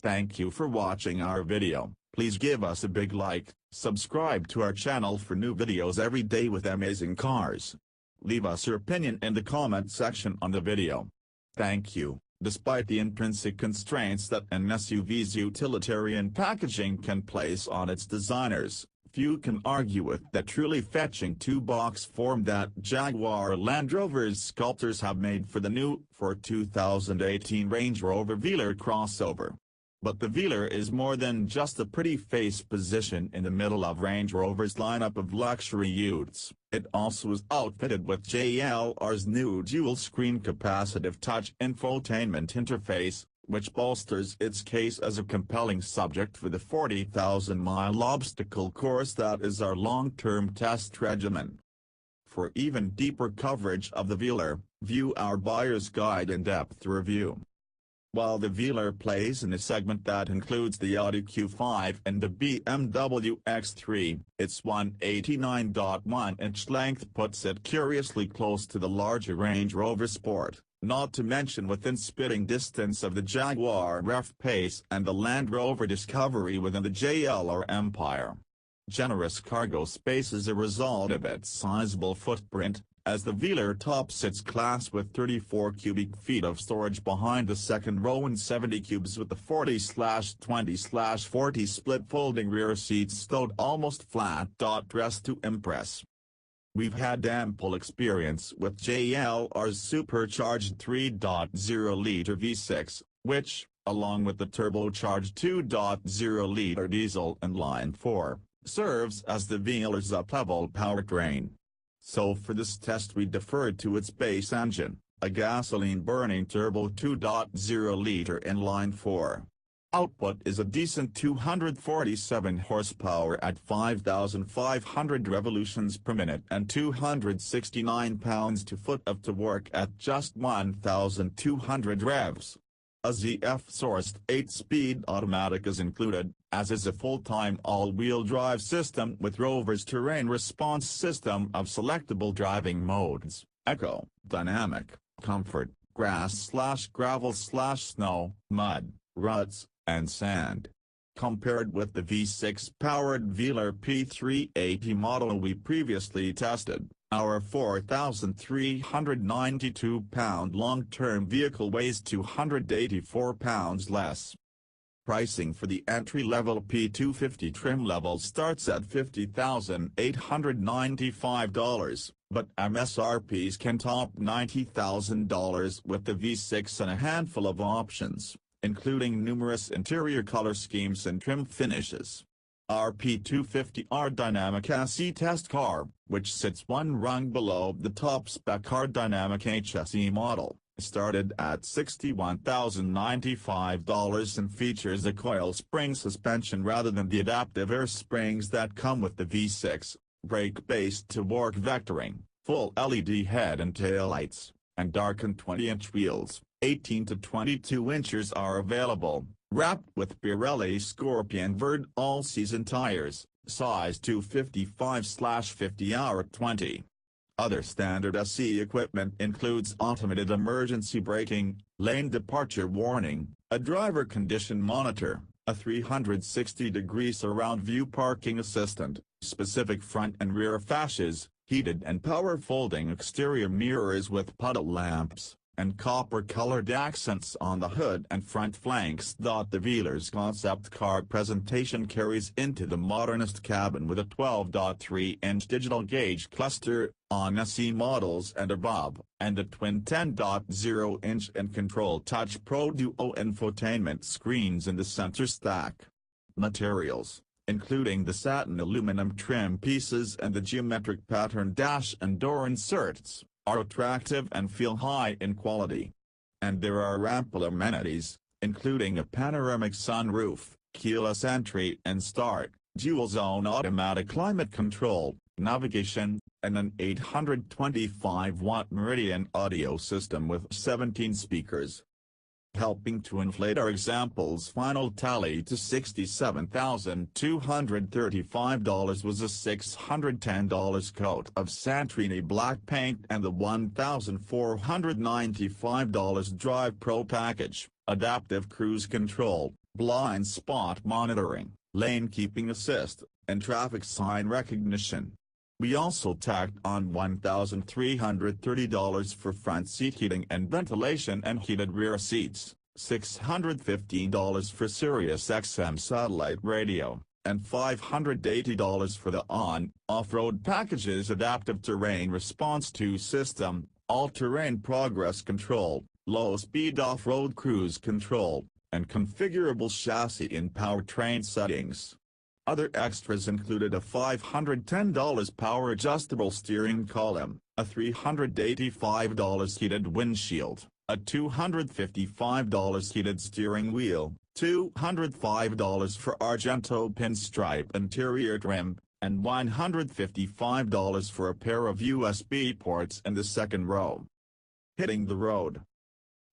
Thank you for watching our video. Please give us a big like, subscribe to our channel for new videos every day with amazing cars. Leave us your opinion in the comment section on the video. Thank you. Despite the intrinsic constraints that an SUV's utilitarian packaging can place on its designers, few can argue with the truly fetching two-box form that Jaguar Land Rover's sculptors have made for the new 2018 Range Rover Velar crossover. But the Velar is more than just a pretty face position in the middle of Range Rover's lineup of luxury utes. It also is outfitted with JLR's new dual-screen capacitive-touch infotainment interface, which bolsters its case as a compelling subject for the 40,000-mile obstacle course that is our long-term test regimen. For even deeper coverage of the Velar, view our buyer's guide in-depth review. While the Velar plays in a segment that includes the Audi Q5 and the BMW X3, its 189.1-inch length puts it curiously close to the larger Range Rover Sport, not to mention within spitting distance of the Jaguar F-Pace and the Land Rover Discovery within the JLR empire. Generous cargo space is a result of its sizable footprint, as the Velar tops its class with 34 cubic feet of storage behind the second row and 70 cubes with the 40/20/40 split folding rear seats stowed almost flat.Dressed to impress. We've had ample experience with JLR's supercharged 3.0-liter V6, which, along with the turbocharged 2.0-liter diesel inline 4, serves as the Velar's up-level powertrain. So for this test we deferred to its base engine, a gasoline-burning turbo 2.0-liter inline 4. Output is a decent 247 horsepower at 5,500 revolutions per minute and 269 pounds-to-foot of torque at just 1,200 revs. A ZF-sourced 8-speed automatic is included, as is a full-time all-wheel drive system with Rover's terrain response system of selectable driving modes: Eco, Dynamic, Comfort, Grass/Gravel/Snow, Mud, Ruts, and Sand. Compared with the V6-powered Velar P380 model we previously tested, our 4,392-pound long-term vehicle weighs 284 pounds less. Pricing for the entry-level P250 trim level starts at $50,895, but MSRPs can top $90,000 with the V6 and a handful of options, including numerous interior color schemes and trim finishes. Our P250R Dynamic SE test car, which sits one rung below the top-spec R Dynamic HSE model, started at $61,095 and features a coil spring suspension rather than the adaptive air springs that come with the V6, brake-based torque vectoring, full LED head and tail lights, and darkened 20-inch wheels. 18 to 22 inches are available, wrapped with Pirelli Scorpion Verde all-season tires, size 255/50R20. Other standard SE equipment includes automated emergency braking, lane departure warning, a driver condition monitor, a 360-degree surround view parking assistant, specific front and rear fascias, heated and power folding exterior mirrors with puddle lamps, and copper-colored accents on the hood and front flanks. The Velar's concept car presentation carries into the modernist cabin with a 12.3-inch digital gauge cluster on SE models and above, and a twin 10.0-inch and Control Touch Pro Duo infotainment screens in the center stack. Materials, including the satin aluminum trim pieces and the geometric pattern dash and door inserts, are attractive and feel high in quality. And there are ample amenities, including a panoramic sunroof, keyless entry and start, dual-zone automatic climate control, navigation, and an 825-watt Meridian audio system with 17 speakers. Helping to inflate our example's final tally to $67,235 was a $610 coat of Santrini black paint and the $1,495 Drive Pro package, adaptive cruise control, blind spot monitoring, lane keeping assist, and traffic sign recognition. We also tacked on $1,330 for front seat heating and ventilation and heated rear seats, $615 for Sirius XM satellite radio, and $580 for the on-off-road package's adaptive terrain response 2 system, all-terrain progress control, low-speed off-road cruise control, and configurable chassis and powertrain settings. Other extras included a $510 power-adjustable steering column, a $385 heated windshield, a $255 heated steering wheel, $205 for Argento pinstripe interior trim, and $155 for a pair of USB ports in the second row. Hitting the road.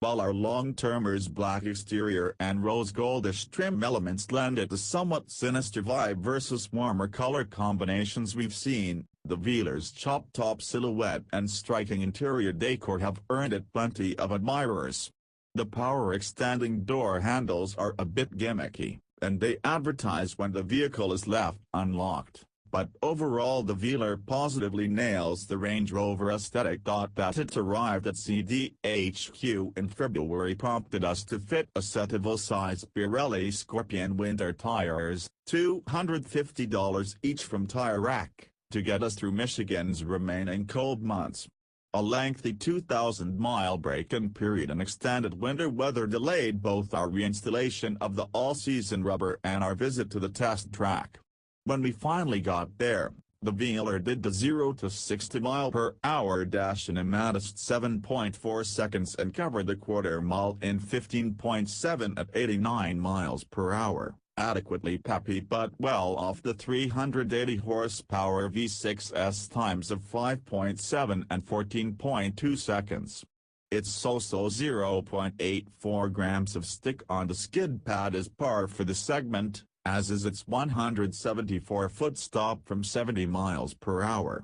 While our long-termer's black exterior and rose goldish trim elements lend it a somewhat sinister vibe versus warmer color combinations we've seen, the Velar's chop-top silhouette and striking interior decor have earned it plenty of admirers. The power-extending door handles are a bit gimmicky, and they advertise when the vehicle is left unlocked. But overall the Velar positively nails the Range Rover aesthetic. That it arrived at CDHQ in February prompted us to fit a set of full-size Pirelli Scorpion winter tires, $250 each from Tire Rack, to get us through Michigan's remaining cold months. A lengthy 2,000-mile break-in period and extended winter weather delayed both our reinstallation of the all-season rubber and our visit to the test track. When we finally got there, the Velar did the 0 to 60 mph dash in a modest 7.4 seconds and covered the quarter mile in 15.7 at 89 mph, adequately peppy but well off the 380 horsepower V6's times of 5.7 and 14.2 seconds. Its so-so 0.84 grams of stick on the skid pad is par for the segment, as is its 174-foot stop from 70 mph.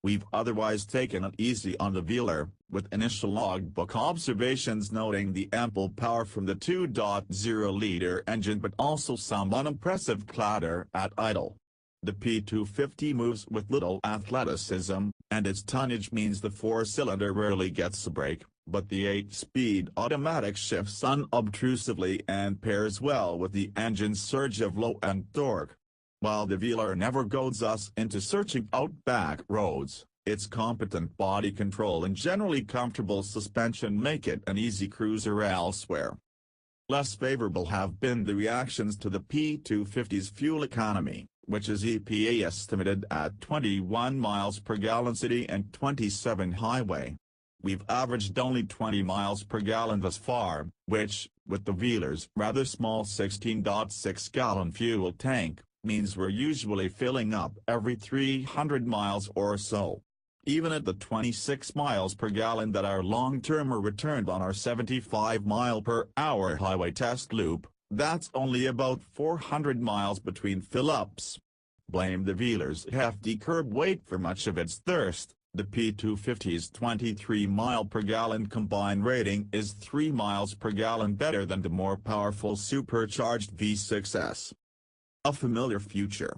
We've otherwise taken it easy on the Velar, with initial logbook observations noting the ample power from the 2.0-liter engine but also some unimpressive clatter at idle. The P250 moves with little athleticism, and its tonnage means the four-cylinder rarely gets a break, but the 8-speed automatic shifts unobtrusively and pairs well with the engine's surge of low-end torque. While the Velar never goads us into searching out back roads, its competent body control and generally comfortable suspension make it an easy cruiser elsewhere. Less favorable have been the reactions to the P250's fuel economy, which is EPA estimated at 21 miles per gallon city and 27 highway. We've averaged only 20 miles per gallon thus far, which, with the Velar's rather small 16.6-gallon fuel tank, means we're usually filling up every 300 miles or so. Even at the 26 miles per gallon that our long-termer returned on our 75-mile-per-hour highway test loop, that's only about 400 miles between fill-ups. Blame the Velar's hefty curb weight for much of its thirst. The P250's 23-mile-per-gallon combined rating is 3 miles per gallon better than the more powerful supercharged V6s. A familiar future.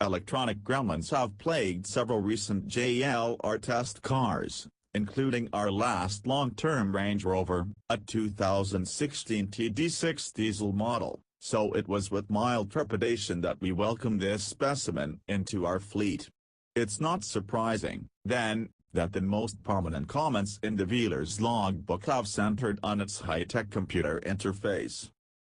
Electronic gremlins have plagued several recent JLR test cars, including our last long-term Range Rover, a 2016 TD6 diesel model, so it was with mild trepidation that we welcomed this specimen into our fleet. It's not surprising, then, that the most prominent comments in the Velar's logbook have centered on its high-tech computer interface.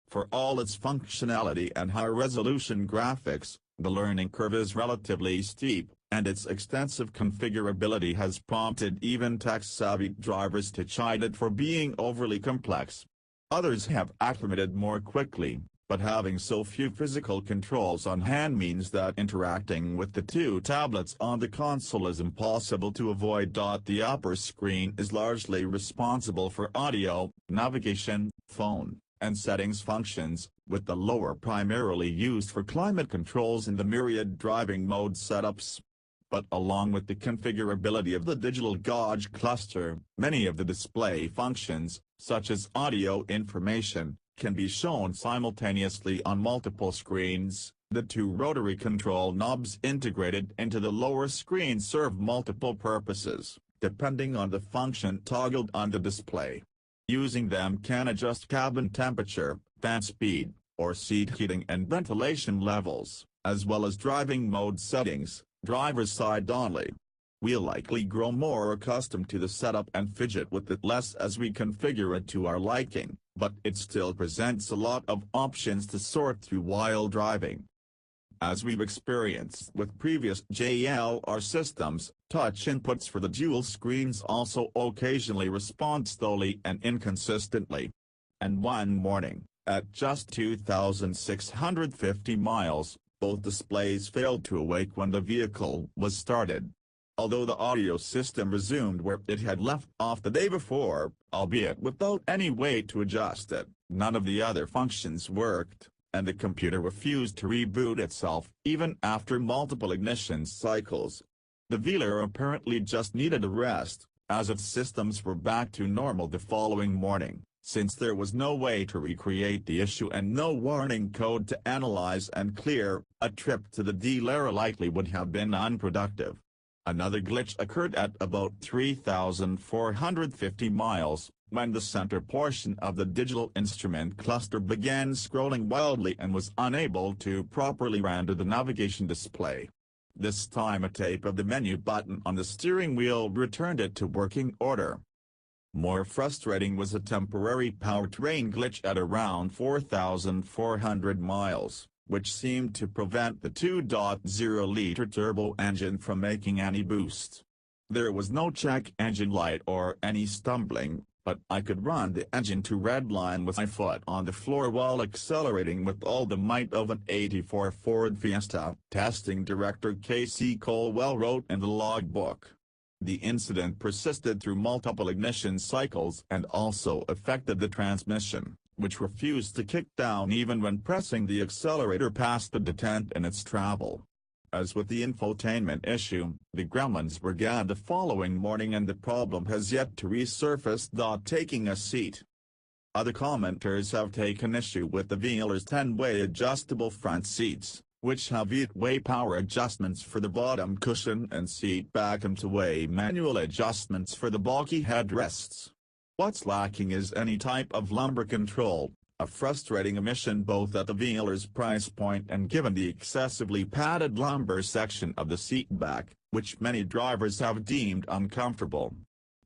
For all its functionality and high-resolution graphics, the learning curve is relatively steep, and its extensive configurability has prompted even tech-savvy drivers to chide it for being overly complex. Others have acclimated more quickly, but having so few physical controls on hand means that interacting with the two tablets on the console is impossible to avoid. The upper screen is largely responsible for audio, navigation, phone, and settings functions, with the lower primarily used for climate controls and the myriad driving mode setups. But along with the configurability of the digital gauge cluster, many of the display functions, such as audio information, can be shown simultaneously on multiple screens. The two rotary control knobs integrated into the lower screen serve multiple purposes, depending on the function toggled on the display. Using them can adjust cabin temperature, fan speed, or seat heating and ventilation levels, as well as driving mode settings, driver's side only. We'll likely grow more accustomed to the setup and fidget with it less as we configure it to our liking, but it still presents a lot of options to sort through while driving. As we've experienced with previous JLR systems, touch inputs for the dual screens also occasionally respond slowly and inconsistently. And one morning, at just 2,650 miles, both displays failed to awake when the vehicle was started. Although the audio system resumed where it had left off the day before, albeit without any way to adjust it, none of the other functions worked, and the computer refused to reboot itself even after multiple ignition cycles. The Velar apparently just needed a rest, as its systems were back to normal the following morning, since there was no way to recreate the issue and no warning code to analyze and clear. A trip to the dealer likely would have been unproductive. Another glitch occurred at about 3,450 miles, when the center portion of the digital instrument cluster began scrolling wildly and was unable to properly render the navigation display. This time a tape of the menu button on the steering wheel returned it to working order. More frustrating was a temporary powertrain glitch at around 4,400 miles, which seemed to prevent the 2.0-liter turbo engine from making any boost. There was no check engine light or any stumbling, but I could run the engine to redline with my foot on the floor while accelerating with all the might of an '84 Ford Fiesta, testing director K.C. Colwell wrote in the logbook. The incident persisted through multiple ignition cycles and also affected the transmission, which refused to kick down even when pressing the accelerator past the detent in its travel. As with the infotainment issue, the gremlins began the following morning and the problem has yet to resurface. Taking a seat. Other commenters have taken issue with the Velar's 10-way adjustable front seats, which have 8-way power adjustments for the bottom cushion and seat back and 2-way manual adjustments for the bulky headrests. What's lacking is any type of lumbar control, a frustrating omission both at the Velar's price point and given the excessively padded lumbar section of the seat back, which many drivers have deemed uncomfortable.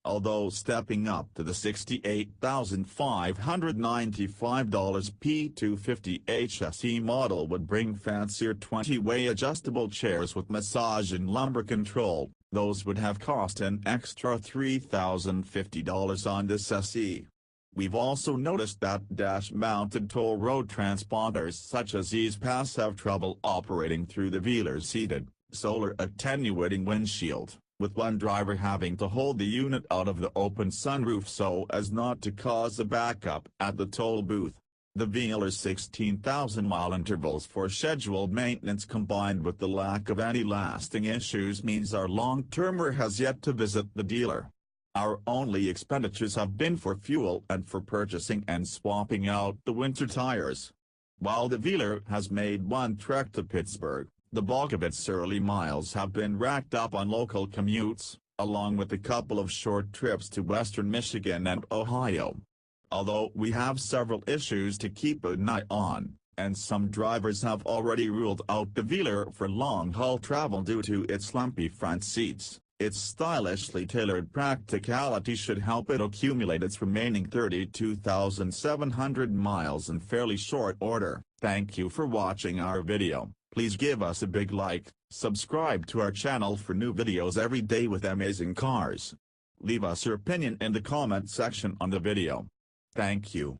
Although stepping up to the $68,595 P250 HSE model would bring fancier 20-way adjustable chairs with massage and lumbar control, those would have cost an extra $3,050 on this SE. We've also noticed that dash-mounted toll road transponders such as E-Pass have trouble operating through the Velar's heated, solar attenuating windshield, with one driver having to hold the unit out of the open sunroof so as not to cause a backup at the toll booth. The Velar's 16,000-mile intervals for scheduled maintenance combined with the lack of any lasting issues means our long-termer has yet to visit the dealer. Our only expenditures have been for fuel and for purchasing and swapping out the winter tires. While the Velar has made one trek to Pittsburgh, the bulk of its early miles have been racked up on local commutes, along with a couple of short trips to western Michigan and Ohio. Although we have several issues to keep an eye on, and some drivers have already ruled out the Velar for long-haul travel due to its lumpy front seats, its stylishly tailored practicality should help it accumulate its remaining 32,700 miles in fairly short order. Thank you for watching our video. Please give us a big like, subscribe to our channel for new videos every day with amazing cars. Leave us your opinion in the comment section on the video. Thank you.